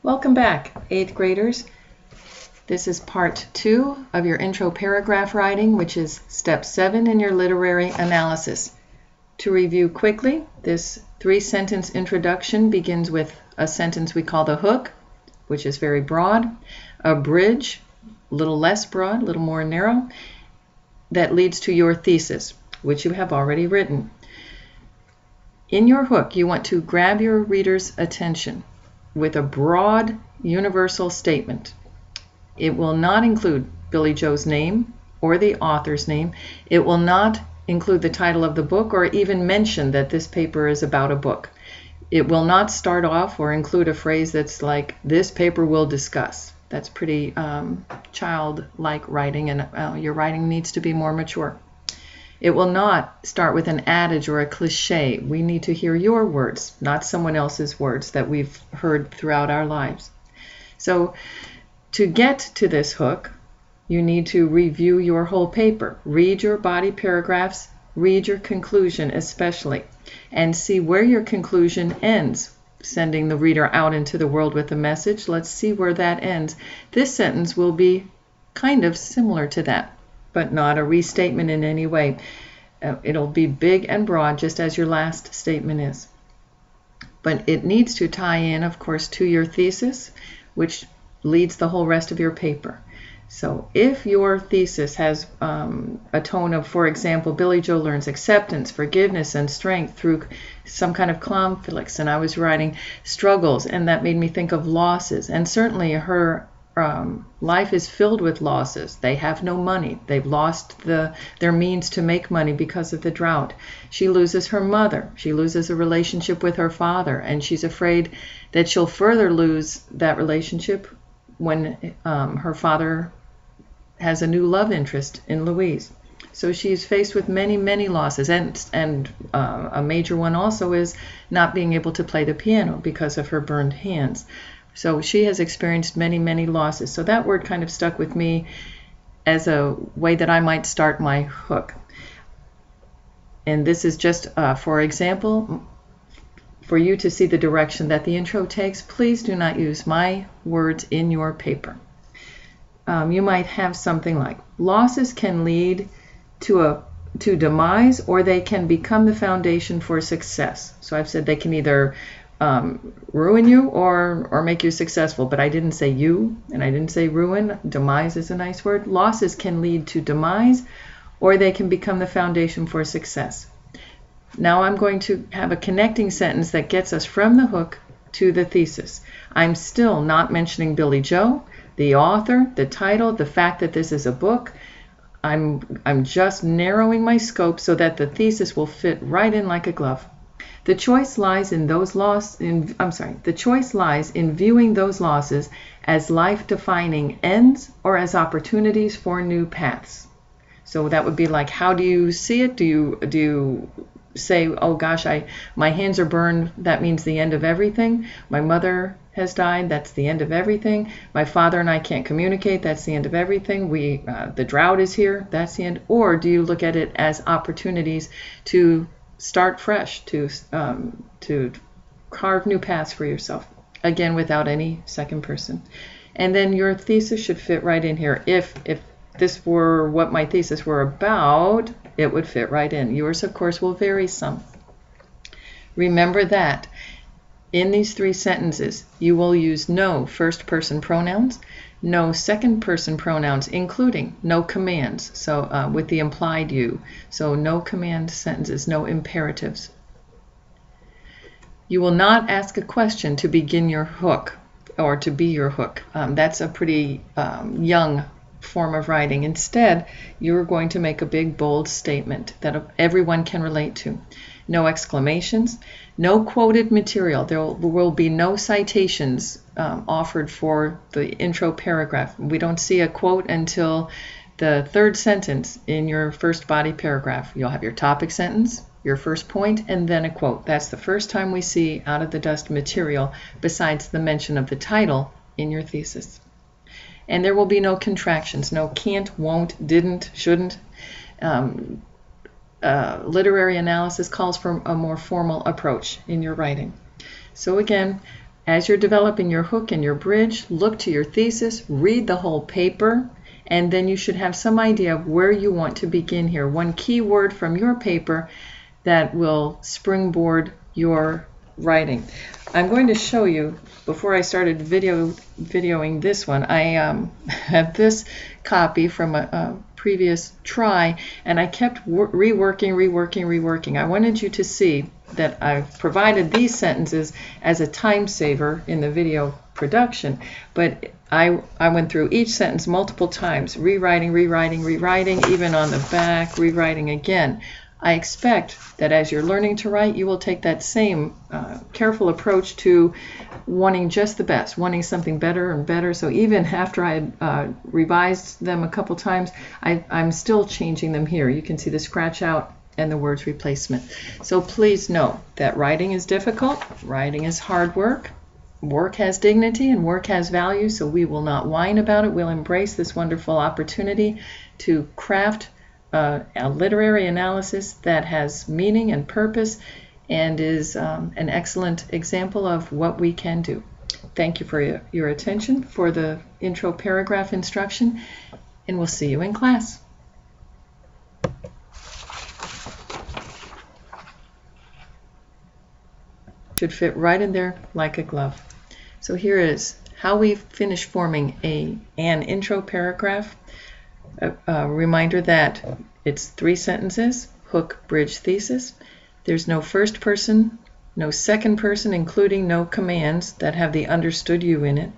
Welcome back, 8th graders. This is part 2 of your intro paragraph writing, which is step 7 in your literary analysis. To review quickly, this 3-sentence introduction begins with a sentence we call the hook, which is very broad, a bridge, a little less broad, a little more narrow, that leads to your thesis, which you have already written. In your hook, you want to grab your reader's attention with a broad, universal statement. It will not include Billy Joe's name or the author's name. It will not include the title of the book or even mention that this paper is about a book. It will not start off or include a phrase that's like, this paper will discuss. That's pretty childlike writing, and your writing needs to be more mature. It will not start with an adage or a cliche. We need to hear your words, not someone else's words that we've heard throughout our lives. So to get to this hook, you need to review your whole paper. Read your body paragraphs, read your conclusion especially, and see where your conclusion ends, sending the reader out into the world with a message. Let's see where that ends. This sentence will be kind of similar to that, but not a restatement in any way. It'll be big and broad, just as your last statement is. But it needs to tie in, of course, to your thesis, which leads the whole rest of your paper. So if your thesis has a tone of, for example, Billy Joe learns acceptance, forgiveness, and strength through some kind of conflicts, and I was writing struggles, and that made me think of losses, and certainly her life is filled with losses. They have no money. They've lost their means to make money because of the drought. She loses her mother. She loses a relationship with her father, and she's afraid that she'll further lose that relationship when her father has a new love interest in Louise. So she's faced with many, many losses, and a major one also is not being able to play the piano because of her burned hands. So she has experienced many, many losses. So that word kind of stuck with me as a way that I might start my hook. And this is just, for example, for you to see the direction that the intro takes. Please do not use my words in your paper. You might have something like, losses can lead to demise, or they can become the foundation for success. So I've said they can either ruin you or make you successful, but I didn't say you, and I didn't say ruin. Demise is a nice word. Losses can lead to demise, or they can become the foundation for success. Now I'm going to have a connecting sentence that gets us from the hook to the thesis. I'm still not mentioning Billy Joe, the author, the title, the fact that this is a book. I'm just narrowing my scope so that the thesis will fit right in like a glove. The choice lies in the choice lies in viewing those losses as life-defining ends or as opportunities for new paths. So that would be like, how do you see it? Do you say, oh gosh, my hands are burned, that means the end of everything. My mother has died, that's the end of everything. My father and I can't communicate, that's the end of everything. The drought is here, that's the end. Or do you look at it as opportunities to start fresh, to carve new paths for yourself, again without any second person? And then your thesis should fit right in here. If this were what my thesis were about, it would fit right in. Yours, of course, will vary some. Remember that in these 3 sentences, you will use no first-person pronouns, no second-person pronouns, including no commands, so with the implied you. So no command sentences, no imperatives. You will not ask a question to begin your hook or to be your hook. That's a pretty young form of writing. Instead, you're going to make a big, bold statement that everyone can relate to. No exclamations, no quoted material. There will be no citations offered for the intro paragraph. We don't see a quote until the 3rd sentence in your first body paragraph. You'll have your topic sentence, your first point, and then a quote. That's the first time we see out of the dust material besides the mention of the title in your thesis. And there will be no contractions, no can't, won't, didn't, shouldn't. Literary analysis calls for a more formal approach in your writing. So again, As you're developing your hook and your bridge, look to your thesis, read the whole paper, and then you should have some idea of where you want to begin here. One key word from your paper that will springboard your writing. I'm going to show you, before I started videoing this one, I have this copy from a previous try, and I kept reworking. I wanted you to see that I've provided these sentences as a time saver in the video production, but I went through each sentence multiple times, rewriting, even on the back, rewriting again. I expect that as you're learning to write, you will take that same careful approach to wanting just the best, wanting something better and better. So even after I had revised them a couple times, I'm still changing them here. You can see the scratch out and the words replacement. So please know that writing is difficult, writing is hard work. Work has dignity and work has value, so we will not whine about it. We'll embrace this wonderful opportunity to craft a literary analysis that has meaning and purpose and is an excellent example of what we can do. Thank you for your attention for the intro paragraph instruction, and we'll see you in class. Should fit right in there like a glove. So here is how we finish forming an intro paragraph. A reminder that it's 3 sentences, hook, bridge, thesis. There's no first person, no second person, including no commands that have the understood you in it.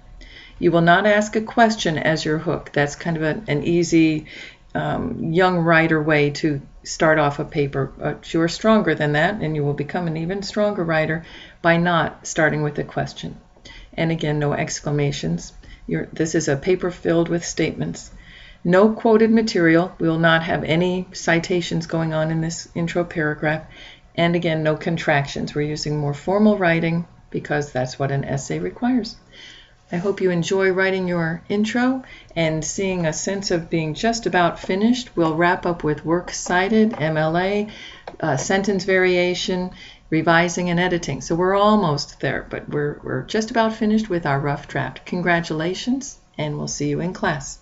You will not ask a question as your hook. That's kind of an easy young writer way to start off a paper. You're stronger than that, and you will become an even stronger writer by not starting with a question. And again, no exclamations. This is a paper filled with statements. No quoted material. We will not have any citations going on in this intro paragraph. And again, no contractions. We're using more formal writing because that's what an essay requires. I hope you enjoy writing your intro and seeing a sense of being just about finished. We'll wrap up with works cited, MLA, sentence variation, revising and editing. So we're almost there, but we're just about finished with our rough draft. Congratulations, and we'll see you in class.